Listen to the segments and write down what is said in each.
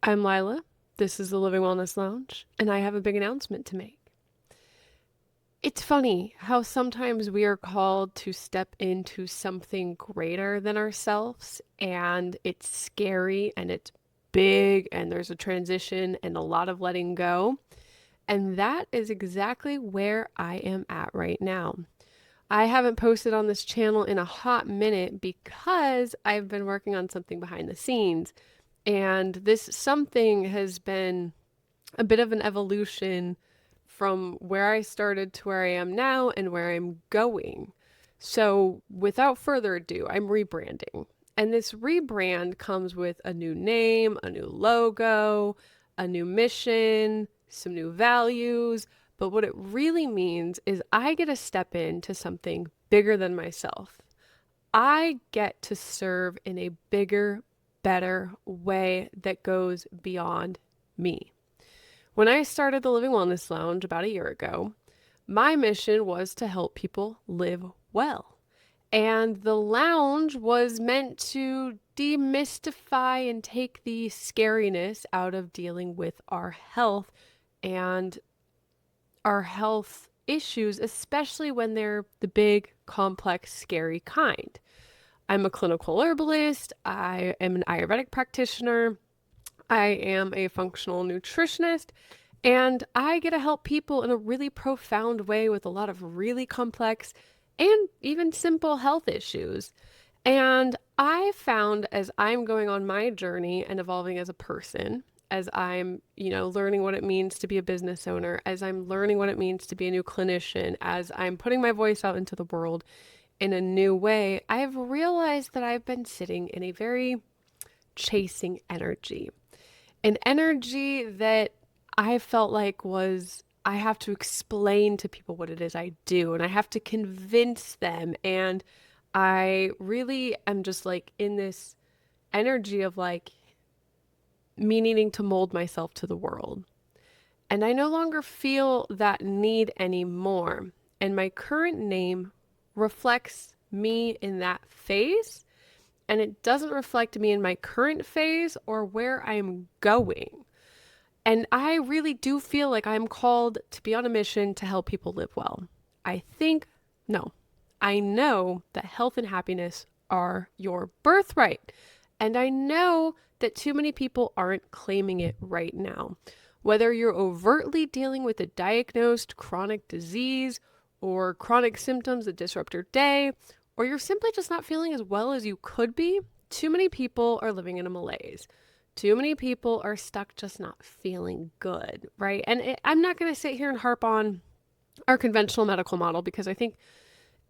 I'm Lila. This is the Living Wellness Lounge, and I have a big announcement to make. It's funny how sometimes we are called to step into something greater than ourselves, and it's scary and it's big, and there's a transition and a lot of letting go. And that is exactly where I am at right now. I haven't posted on this channel in a hot minute because I've been working on something behind the scenes. And this something has been a bit of an evolution from where I started to where I am now and where I'm going. So, without further ado, I'm rebranding. And this rebrand comes with a new name, a new logo, a new mission, some new values. But what it really means is I get to step into something bigger than myself. I get to serve in a bigger, better way that goes beyond me. When I started the Living Wellness Lounge about a year ago, my mission was to help people live well. And the lounge was meant to demystify and take the scariness out of dealing with our health and our health issues, especially when they're the big, complex, scary kind. I'm a clinical herbalist. I am an Ayurvedic practitioner. I am a functional nutritionist. And I get to help people in a really profound way with a lot of really complex and even simple health issues. And I found as I'm going on my journey and evolving as a person, as I'm, learning what it means to be a business owner, as I'm learning what it means to be a new clinician, as I'm putting my voice out into the world in a new way, I've realized that I've been sitting in a very chasing energy, an energy that I felt like was I have to explain to people what it is I do and I have to convince them. And I really am just like in this energy of like me needing to mold myself to the world. And I no longer feel that need anymore. And my current name reflects me in that phase. And it doesn't reflect me in my current phase or where I'm going. And I really do feel like I'm called to be on a mission to help people live well. I think, no, I know that health and happiness are your birthright. And I know that too many people aren't claiming it right now. Whether you're overtly dealing with a diagnosed chronic disease or chronic symptoms that disrupt your day, or you're simply just not feeling as well as you could be, too many people are living in a malaise. Too many people are stuck just not feeling good, right? And I'm not going to sit here and harp on our conventional medical model because I think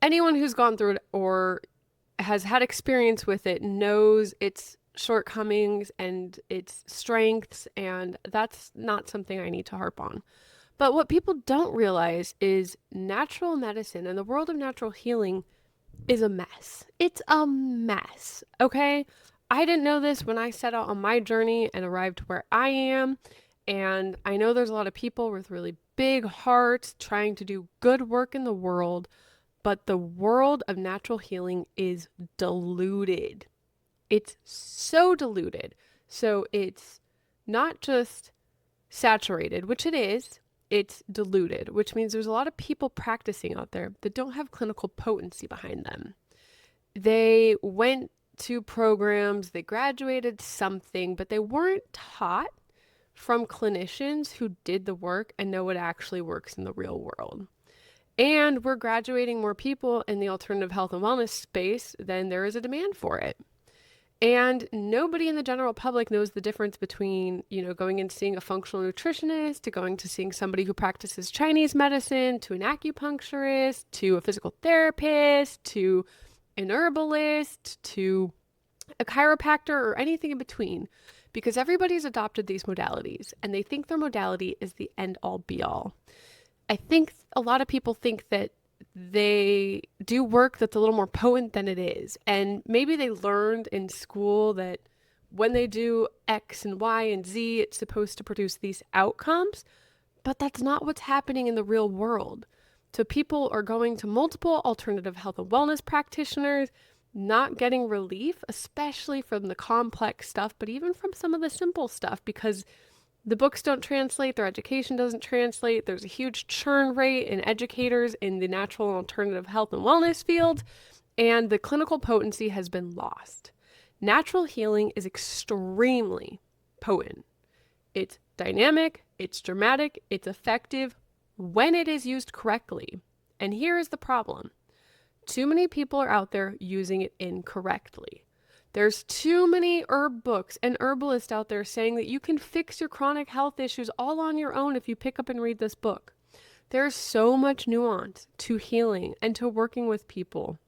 anyone who's gone through it or has had experience with it knows its shortcomings and its strengths, and that's not something I need to harp on. But what people don't realize is natural medicine and the world of natural healing is a mess. It's a mess, okay? I didn't know this when I set out on my journey and arrived where I am. And I know there's a lot of people with really big hearts trying to do good work in the world, but the world of natural healing is diluted. It's so diluted. So it's not just saturated, which it is, it's diluted, which means there's a lot of people practicing out there that don't have clinical potency behind them. They went to programs, they graduated something, but they weren't taught from clinicians who did the work and know what actually works in the real world. And we're graduating more people in the alternative health and wellness space than there is a demand for it. And nobody in the general public knows the difference between, going and seeing a functional nutritionist to going to seeing somebody who practices Chinese medicine, to an acupuncturist, to a physical therapist, to an herbalist, to a chiropractor, or anything in between. Because everybody's adopted these modalities and they think their modality is the end all be all. I think a lot of people think that they do work that's a little more potent than it is. And maybe they learned in school that when they do X and Y and Z, it's supposed to produce these outcomes, but that's not what's happening in the real world. So people are going to multiple alternative health and wellness practitioners not getting relief, especially from the complex stuff, but even from some of the simple stuff, because the books don't translate, their education doesn't translate. There's a huge churn rate in educators in the natural and alternative health and wellness field, and the clinical potency has been lost. Natural healing is extremely potent. It's dynamic, it's dramatic, it's effective when it is used correctly. And here is the problem. Too many people are out there using it incorrectly. There's too many herb books and herbalists out there saying that you can fix your chronic health issues all on your own if you pick up and read this book. There's so much nuance to healing and to working with people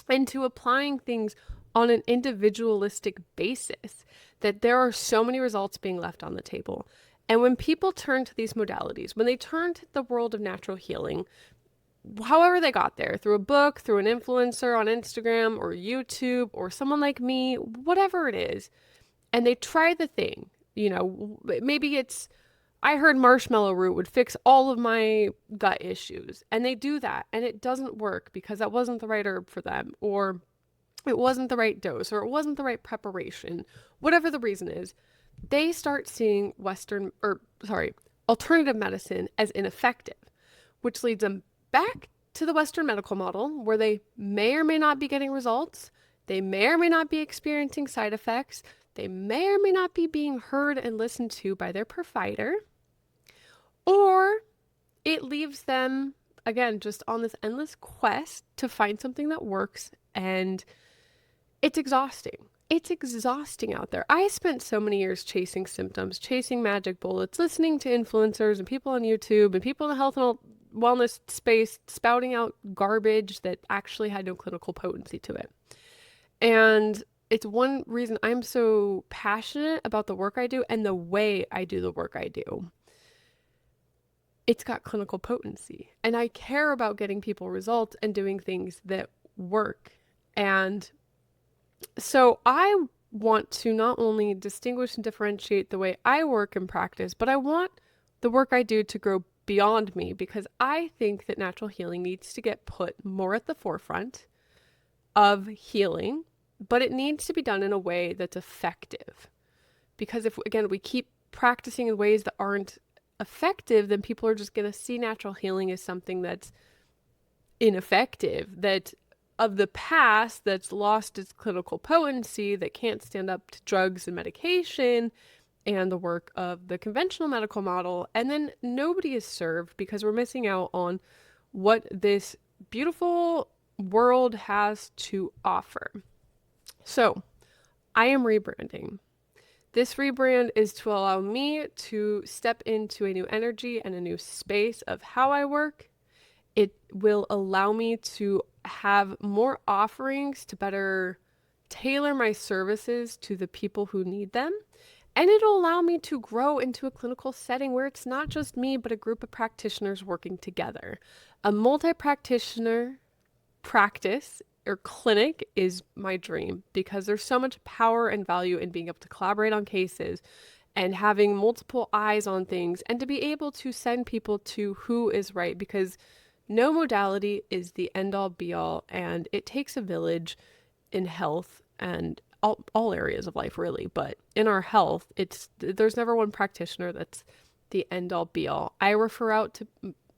and to applying things on an individualistic basis that there are so many results being left on the table. And when people turn to these modalities, when they turn to the world of natural healing, however they got there, through a book, through an influencer on Instagram or YouTube or someone like me, whatever it is, and they try the thing, maybe it's, I heard marshmallow root would fix all of my gut issues, and they do that and it doesn't work because that wasn't the right herb for them, or it wasn't the right dose, or it wasn't the right preparation, whatever the reason is. They start seeing alternative medicine as ineffective, which leads them back to the Western medical model, where they may or may not be getting results. They may or may not be experiencing side effects. They may or may not be being heard and listened to by their provider. Or it leaves them, again, just on this endless quest to find something that works, and it's exhausting. It's exhausting out there. I spent so many years chasing symptoms, chasing magic bullets, listening to influencers and people on YouTube and people in the health and wellness space spouting out garbage that actually had no clinical potency to it. And it's one reason I'm so passionate about the work I do and the way I do the work I do. It's got clinical potency, and I care about getting people results and doing things that work. And so I want to not only distinguish and differentiate the way I work and practice, but I want the work I do to grow beyond me, because I think that natural healing needs to get put more at the forefront of healing, but it needs to be done in a way that's effective. Because if, again, we keep practicing in ways that aren't effective, then people are just going to see natural healing as something that's ineffective, that of the past, that's lost its clinical potency, that can't stand up to drugs and medication and the work of the conventional medical model. And then nobody is served because we're missing out on what this beautiful world has to offer. So I am rebranding. This rebrand is to allow me to step into a new energy and a new space of how I work. It will allow me to have more offerings to better tailor my services to the people who need them. And it'll allow me to grow into a clinical setting where it's not just me, but a group of practitioners working together. A multi-practitioner practice or clinic is my dream, because there's so much power and value in being able to collaborate on cases and having multiple eyes on things, and to be able to send people to who is right, because no modality is the end all be all, and it takes a village in health and all areas of life, really. But in our health, there's never one practitioner that's the end all be all. I refer out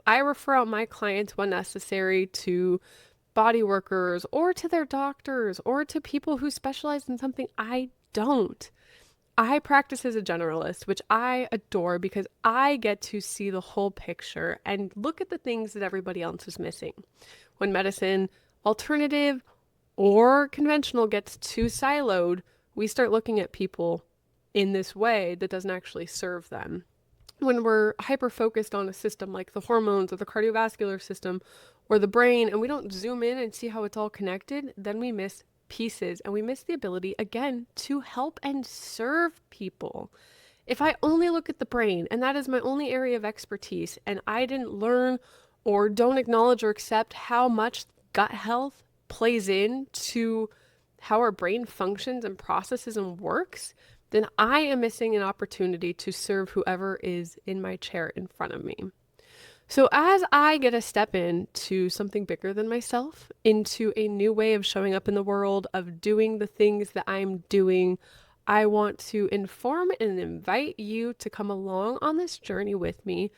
my clients when necessary to body workers or to their doctors or to people who specialize in something I don't. I practice as a generalist, which I adore because I get to see the whole picture and look at the things that everybody else is missing. When medicine, alternative or conventional, gets too siloed, we start looking at people in this way that doesn't actually serve them. When we're hyper-focused on a system like the hormones or the cardiovascular system or the brain, and we don't zoom in and see how it's all connected, then we miss pieces, and we miss the ability, again, to help and serve people. If I only look at the brain, and that is my only area of expertise, and I didn't learn or don't acknowledge or accept how much gut health plays into how our brain functions and processes and works, then I am missing an opportunity to serve whoever is in my chair in front of me. So as I get a step into something bigger than myself, into a new way of showing up in the world, of doing the things that I'm doing, I want to inform and invite you to come along on this journey with me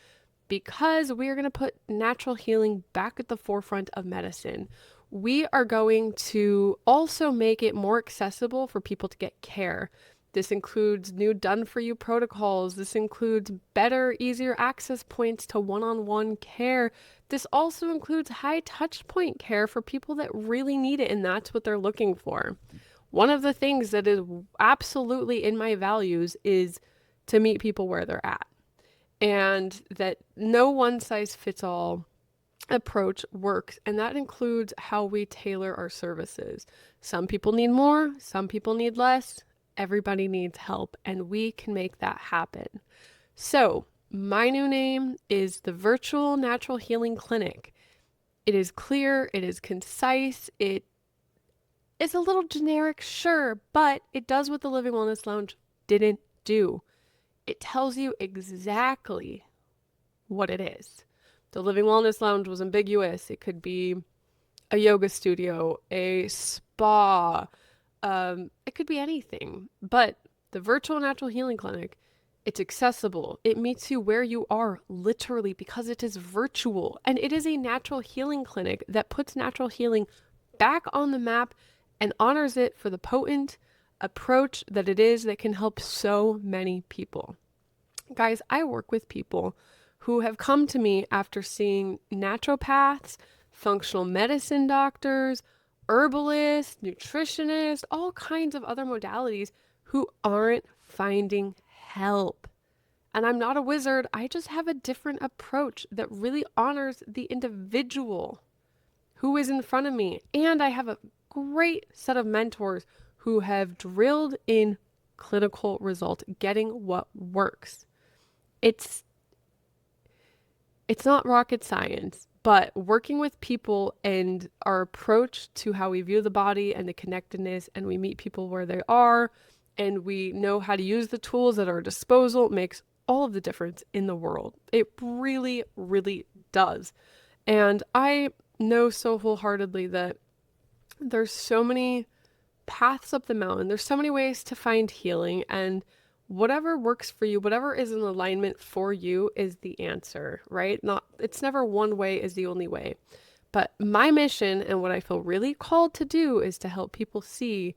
because we are going to put natural healing back at the forefront of medicine. We are going to also make it more accessible for people to get care. This includes new done for you protocols. This includes better, easier access points to one-on-one care. This also includes high touch point care for people that really need it, and that's what they're looking for. One of the things that is absolutely in my values is to meet people where they're at, and that no one size fits all approach works, and that includes how we tailor our services. Some people need more, some people need less. Everybody needs help, and we can make that happen. So, my new name is the Virtual Natural Healing Clinic. It is clear, it is concise, it is a little generic, sure, but it does what the Living Wellness Lounge didn't do. It tells you exactly what it is. The Living Wellness Lounge was ambiguous. It could be a yoga studio, a spa, it could be anything. But the Virtual Natural Healing Clinic, it's accessible. It meets you where you are, literally, because it is virtual. And it is a natural healing clinic that puts natural healing back on the map and honors it for the potent approach that it is that can help so many people. Guys, I work with people who have come to me after seeing naturopaths, functional medicine doctors, herbalists, nutritionists, all kinds of other modalities who aren't finding help. And I'm not a wizard. I just have a different approach that really honors the individual who is in front of me. And I have a great set of mentors who have drilled in clinical results, getting what works. It's not rocket science, but working with people and our approach to how we view the body and the connectedness, and we meet people where they are, and we know how to use the tools at our disposal, makes all of the difference in the world. It really, really does. And I know so wholeheartedly that there's so many paths up the mountain. There's so many ways to find healing, and whatever works for you, whatever is in alignment for you is the answer, right? It's never one way is the only way. But my mission and what I feel really called to do is to help people see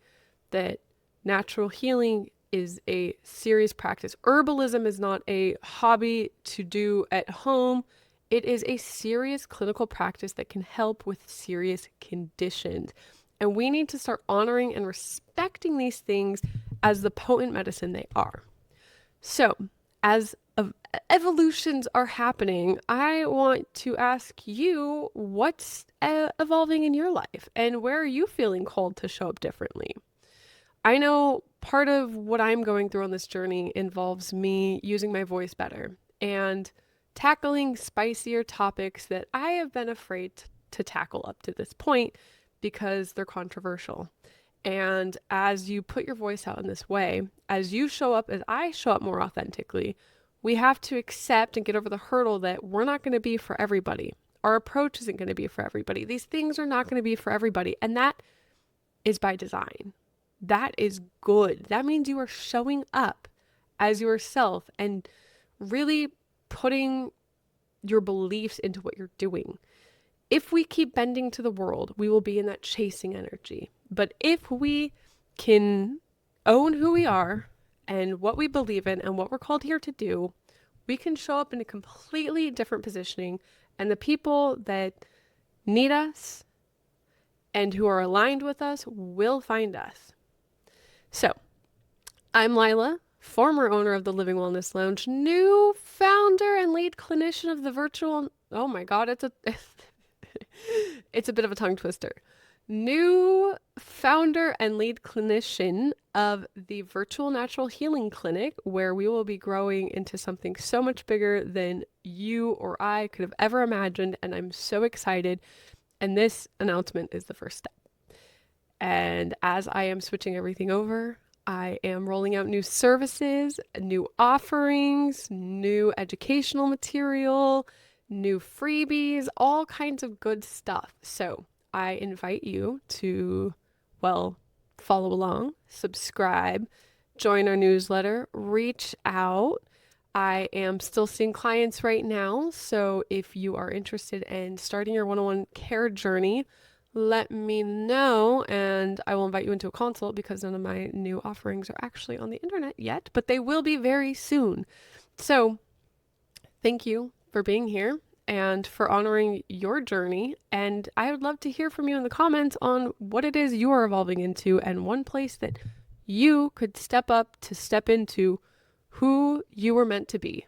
that natural healing is a serious practice. Herbalism is not a hobby to do at home. It is a serious clinical practice that can help with serious conditions. And we need to start honoring and respecting these things as the potent medicine they are. So, as evolutions are happening, I want to ask you what's evolving in your life and where are you feeling called to show up differently? I know part of what I'm going through on this journey involves me using my voice better and tackling spicier topics that I have been afraid to tackle up to this point because they're controversial. And as you put your voice out in this way, as you show up, as I show up more authentically, we have to accept and get over the hurdle that we're not going to be for everybody. Our approach isn't going to be for everybody. These things are not going to be for everybody. And that is by design. That is good. That means you are showing up as yourself and really putting your beliefs into what you're doing. If we keep bending to the world, we will be in that chasing energy. But if we can own who we are and what we believe in and what we're called here to do, we can show up in a completely different positioning, and the people that need us and who are aligned with us will find us. So, I'm Lila, former owner of the Living Wellness Lounge, new founder and lead clinician of the virtual, oh my God, it's a bit of a tongue twister. New founder and lead clinician of the Virtual Natural Healing Clinic, where we will be growing into something so much bigger than you or I could have ever imagined. And I'm so excited. And this announcement is the first step. And as I am switching everything over, I am rolling out new services, new offerings, new educational material, new freebies, all kinds of good stuff. So I invite you to, well, follow along, subscribe, join our newsletter, reach out. I am still seeing clients right now, so if you are interested in starting your one-on-one care journey, let me know and I will invite you into a consult because none of my new offerings are actually on the internet yet, but they will be very soon. So thank you for being here and for honoring your journey. And I would love to hear from you in the comments on what it is you are evolving into and one place that you could step up to step into who you were meant to be.